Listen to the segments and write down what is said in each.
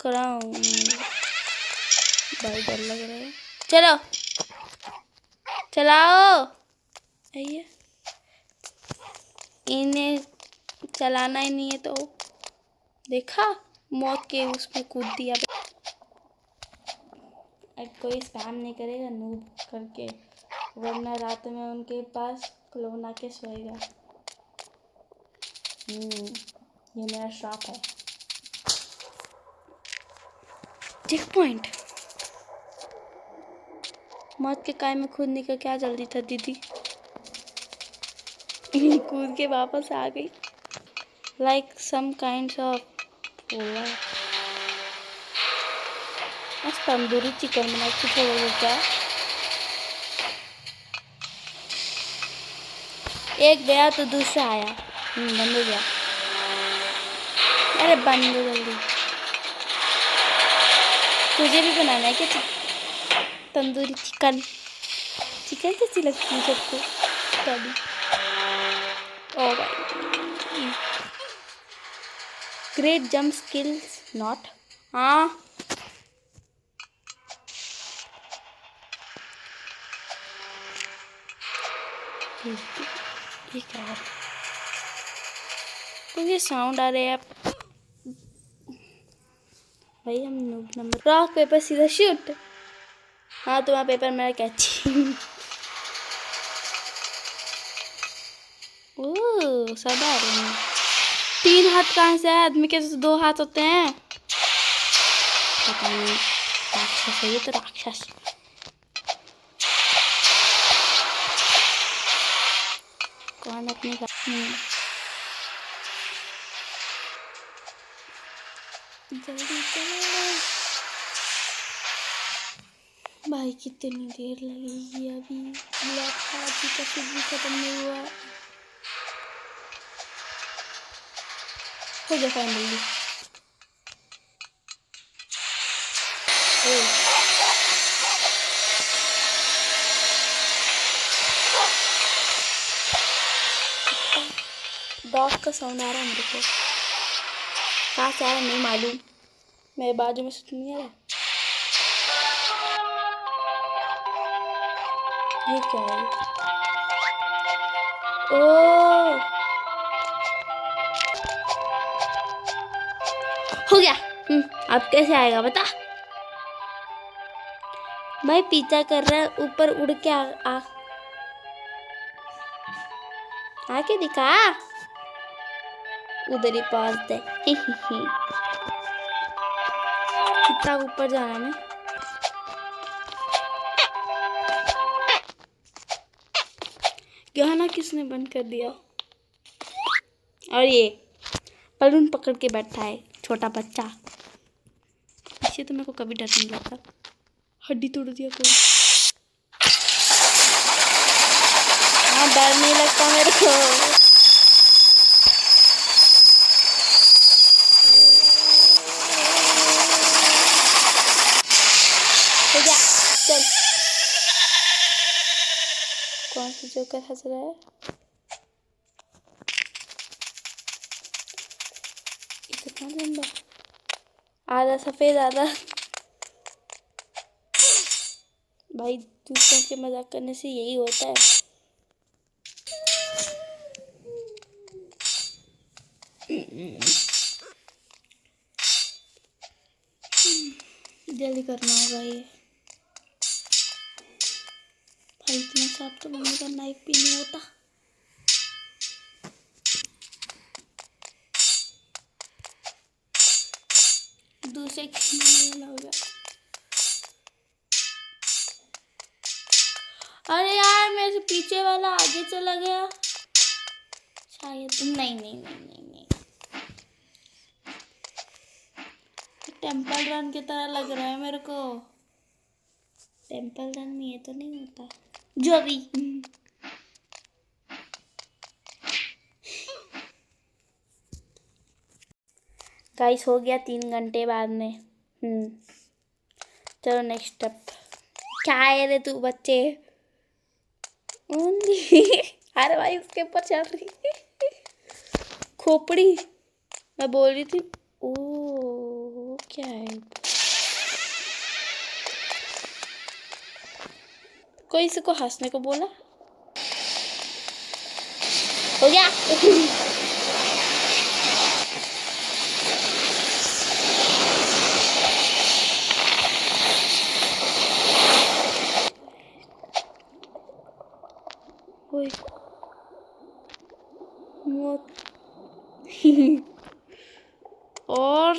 कराऊं? भाई डर लग रहा है। चलो चलाओ। आइए, इन्हें चलाना ही नहीं है तो देखा, मौत के उसमें कूद दिया। अब कोई स्पैम नहीं करेगा नूब करके, वरना रात में उनके पास क्लोन आके सोएगा। ये मेरा श्राप है। Check point. मौत के काय में कूदने का क्या जल्दी था दीदी? कूद के वापस आ गई। Like some kinds of tandoori chicken बना के छोड़ोगे क्या? एक गया तो दूसरा आया। बंद हो गया। अरे बंद हो जल्दी। तुझे भी बनाना है क्या तंदूरी चिकन? चिकन कैसी लगती है सबको? तभी ओ भाई, ग्रेट जंप स्किल्स नॉट। हाँ ये क्या है? तो ये साउंड आ रहे हैं भाई। हम नंबर रॉक पेपर सीधा शूट। हाँ तुम्हारा पेपर मेरा कैच। ओह सब आ रहे हैं। 3 हाथ कहाँ से है? आदमी के तो 2 हाथ होते हैं। पता नहीं, राक्षस है ये तो, राक्षस। कौन अपनी जल्दी चलो भाई, कितनी देर लगेगी अभी? ब्लैक पार्टी का कुछ भी खत्म नहीं हुआ। हो गया फाइनली। डॉग का साउंड आ रहा है मेरे को। कहाँ से आ रहा नहीं मालूम। मेरे बाजू में से नहीं आ रहा। ये क्या है? ओह हो गया। अब कैसे आएगा बता? भाई पीछा कर रहा है, ऊपर उड़ के आके दिखा। उधर ही पास दे। कितना ऊपर जाना है? गाना किसने बंद कर दिया? और ये बलून पकड़ के बैठा है छोटा बच्चा। इससे तो मेरे को कभी डर नहीं लगता। हड्डी तोड़ दिया कोई। हाँ डर नहीं लगता मेरे को। हो गया चल। कौन सा जोकर हंस रहा है? इतना लंबा, आधा सफेद आधा। भाई दूसरों के मजाक करने से यही होता है। जल्दी करना होगा ये। भाई इतना साफ तो मम्मी का नाइफ भी नहीं होता। दूसरे खींचने होगा। अरे यार मेरे से पीछे वाला आगे चला गया शायद। नहीं नहीं नहीं नहीं नहीं, टेम्पल रन की तरह लग रहा है मेरे को। टेम्पल रन में ये तो नहीं होता जो भी। गाइस हो गया 3 घंटे बाद में। चलो नेक्स्ट स्टेप। क्या है रे तू बच्चे? अरे भाई उसके ऊपर चल रही खोपड़ी। मैं बोल रही थी ओ क्या है? कोई इसको हंसने को बोला? हो गया। ओए मौत। और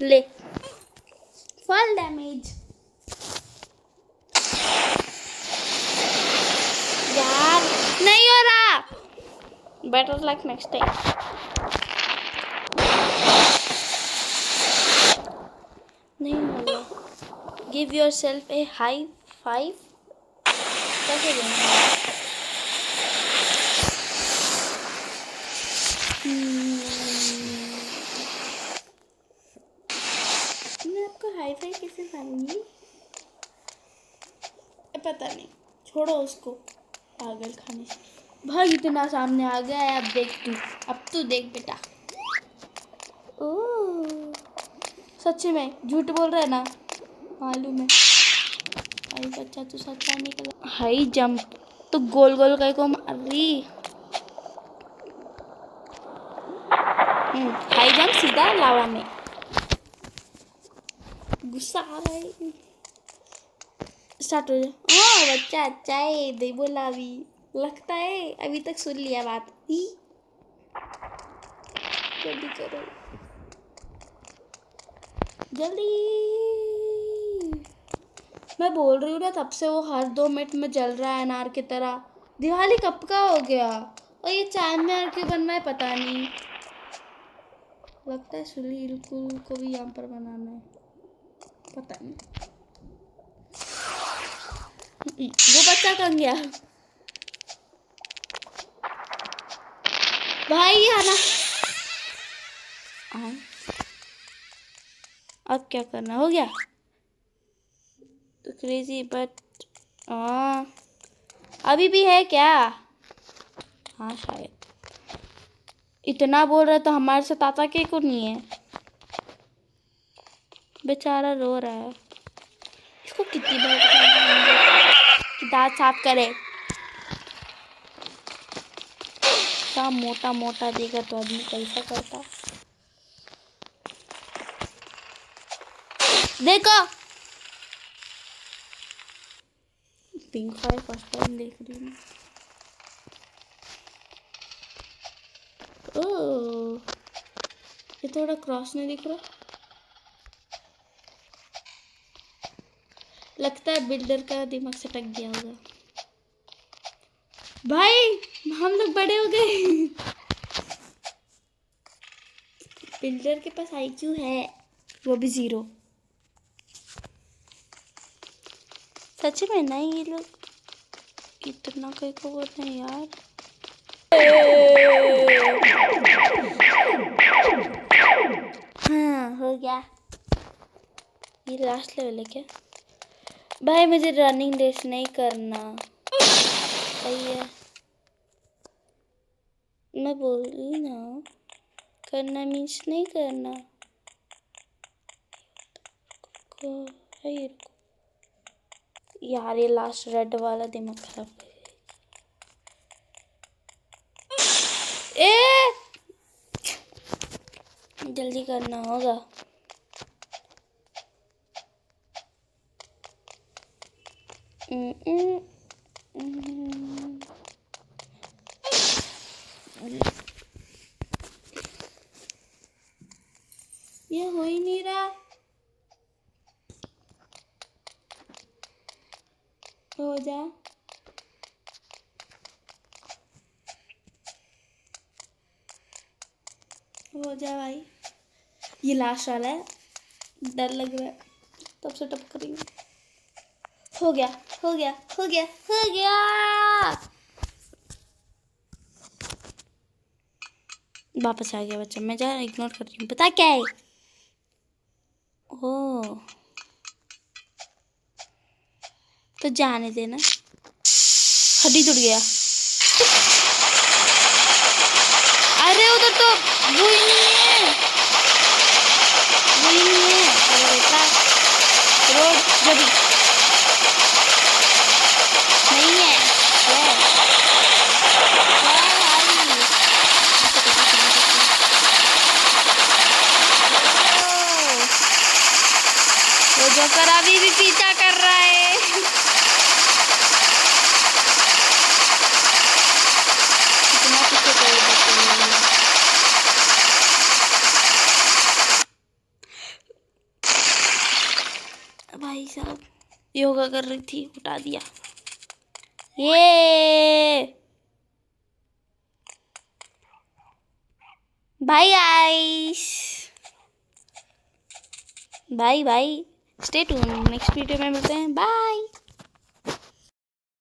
ले फुल डैमेज। यार नहीं हो रहा। Better luck next time. नहीं होगा। Give your self A high five. कैसे देंगे? मैं आपको हाई फाइव कैसे मारूंगी? पता नहीं, छोड़ो उसको पागल खाने से। भाई इतना सामने आ गया है। अब देख तू, अब तू देख बेटा। ओह सच्ची में झूठ बोल रहा है ना? मालूम है। भाई बच्चा तू सच्चा निकला। हाई जंप तो गोल गोल कहीं को मार रही। हाई जंप सीधा लावा में। गुस्सा आ रहा है। स्टार्ट हो जाए। हाँ बच्चा अच्छा है, दे बोला अभी। लगता है अभी तक सुन लिया बात ही। जल्दी करो जल्दी। मैं बोल रही हूँ ना तब से वो हर 2 मिनट में जल रहा है अनार की तरह। दिवाली कब का हो गया और ये चांदनी क्यों बन रहा है पता नहीं। लगता है सुनील को भी यहाँ पर बनाना है, पता नहीं। वो बच्चा कहाँ गया? भाई आना। अब क्या करना? हो गया तो क्रेजी बट अभी भी है क्या? हाँ शायद। इतना बोल रहा तो हमारे साथ आता के को नहीं है। बेचारा रो रहा है। इसको कितनी बार कि दांत साफ करे। क्या मोटा मोटा देगा तो आदमी कैसा करता। देखो पिंक फायर फर्स्ट टाइम देख रही हूँ। ओह ये थोड़ा क्रॉस नहीं दिख रहा। लगता है बिल्डर का दिमाग सटक गया होगा। भाई हम लोग बड़े हो गए। बिल्डर के पास आईक्यू है, वो भी 0। सच में नहीं ये लोग इतना कहीं को बोलते हैं यार। हाँ हो गया। ये लास्ट लेवल है क्या? भाई मुझे रनिंग रेस नहीं करना। सही है मैं बोल रही ना, करना मीन्स नहीं करना। यार ये लास्ट रेड वाला दिमाग खराब कर ए जल्दी करना होगा। ये हो ही नहीं रहा। हो जा। हो जा भाई। ये लास्ट वाला है, डर लग रहा है तब से टप करेंगे। हो गया हो गया हो गया हो गया। वापस आ गया बच्चा। मैं जा इग्नोर कर रही हूँ। पता क्या है? ओह तो जाने देना। हड्डी टूट गया। अरे उधर तो वो ही नहीं है, वो ही नहीं है। अरे बेटा रोड जल्दी नहीं है, है भाई। वो जोकर अभी भी पीछा कर रहा है। कितना पीछे कर भाई साहब, योगा कर रही थी, उठा दिया। ये भाई guys, bye bye, stay tune, next video में मिलते हैं, बाय।